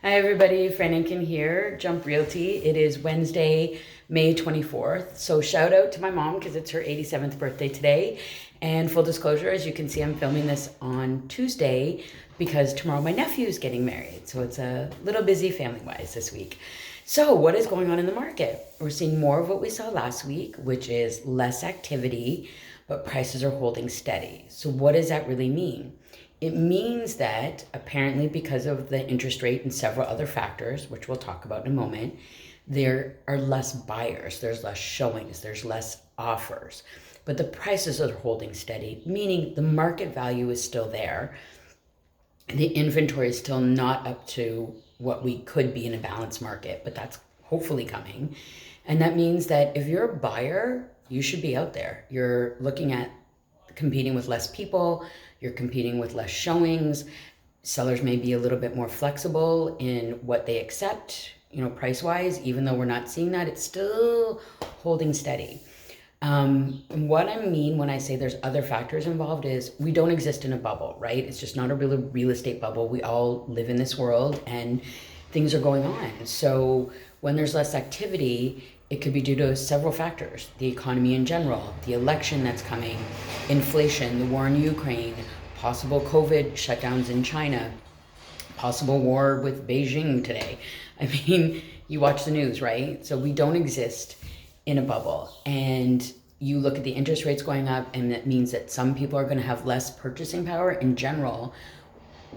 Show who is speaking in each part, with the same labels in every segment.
Speaker 1: Hi everybody, Fran and Kim here, Jump Realty. It is Wednesday, May 24th. So shout out to my mom because it's her 87th birthday today. And full disclosure, as you can see, I'm filming this on Tuesday because tomorrow my nephew is getting married. So it's a little busy family-wise this week. So what is going on in the market? We're seeing more of what we saw last week, which is less activity, but prices are holding steady. So what does that really mean? It means that apparently because of the interest rate and several other factors, which we'll talk about in a moment, there are less buyers, there's less showings, there's less offers. But the prices are holding steady, meaning the market value is still there. The inventory is still not up to what we could be in a balanced market, but that's hopefully coming. And that means that if you're a buyer, you should be out there. You're looking at competing with less people, you're competing with less showings. Sellers may be a little bit more flexible in what they accept, price-wise. Even though we're not seeing that, it's still holding steady. What I mean when I say there's other factors involved is we don't exist in a bubble, right? It's just not a real estate bubble. We all live in this world and things are going on. So when there's less activity, it could be due to several factors: the economy in general, the election that's coming, inflation, the war in Ukraine, possible COVID shutdowns in China, possible war with Beijing today. I mean, you watch the news, right? So we don't exist in a bubble. And you look at the interest rates going up, and that means that some people are going to have less purchasing power in general.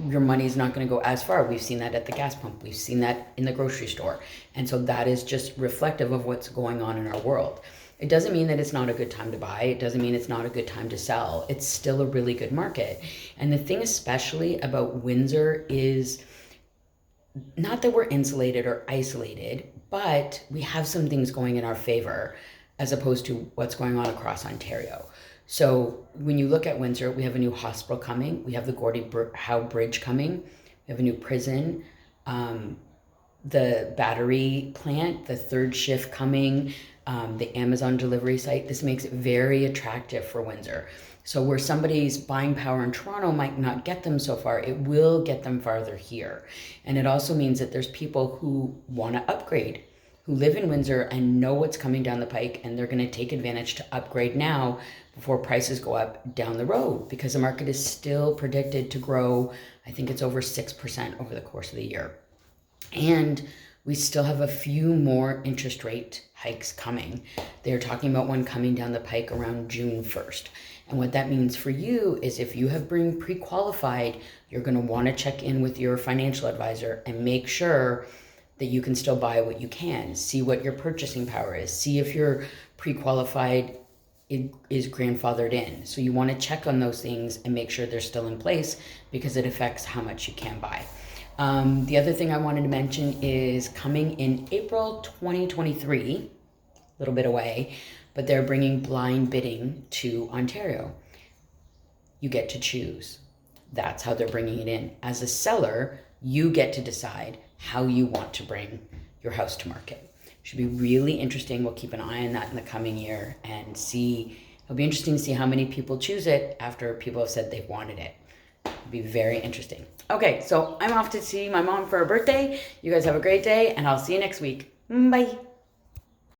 Speaker 1: Your money's not going to go as far. We've seen that at the gas pump. We've seen that in the grocery store. And so that is just reflective of what's going on in our world. It doesn't mean that it's not a good time to buy. It doesn't mean it's not a good time to sell. It's still a really good market. And the thing especially about Windsor is not that we're insulated or isolated, but we have some things going in our favor as opposed to what's going on across Ontario. So when you look at Windsor, we have a new hospital coming. We have the Gordie Howe Bridge coming. We have a new prison, the battery plant, the third shift coming, the Amazon delivery site. This makes it very attractive for Windsor. So where somebody's buying power in Toronto might not get them so far, it will get them farther here. And it also means that there's people who want to upgrade, who live in Windsor and know what's coming down the pike, and they're going to take advantage to upgrade now before prices go up down the road, because the market is still predicted to grow. I think it's over 6% over the course of the year. And we still have a few more interest rate hikes coming. They're talking about one coming down the pike around June 1st. And what that means for you is if you have been pre-qualified, you're going to want to check in with your financial advisor and make sure that you can still buy what you can. See what your purchasing power is. See if you're pre-qualified is grandfathered in. So you want to check on those things and make sure they're still in place, because it affects how much you can buy. The other thing I wanted to mention is coming in April 2023, a little bit away, but they're bringing blind bidding to Ontario. You get to choose. That's how they're bringing it in. As a seller, you get to decide how you want to bring your house to market. Should be really interesting. We'll keep an eye on that in the coming year and see. It'll be interesting to see how many people choose it after people have said they've wanted it. It'll be very interesting. Okay, so I'm off to see my mom for her birthday. You guys have a great day, and I'll see you next week. Bye.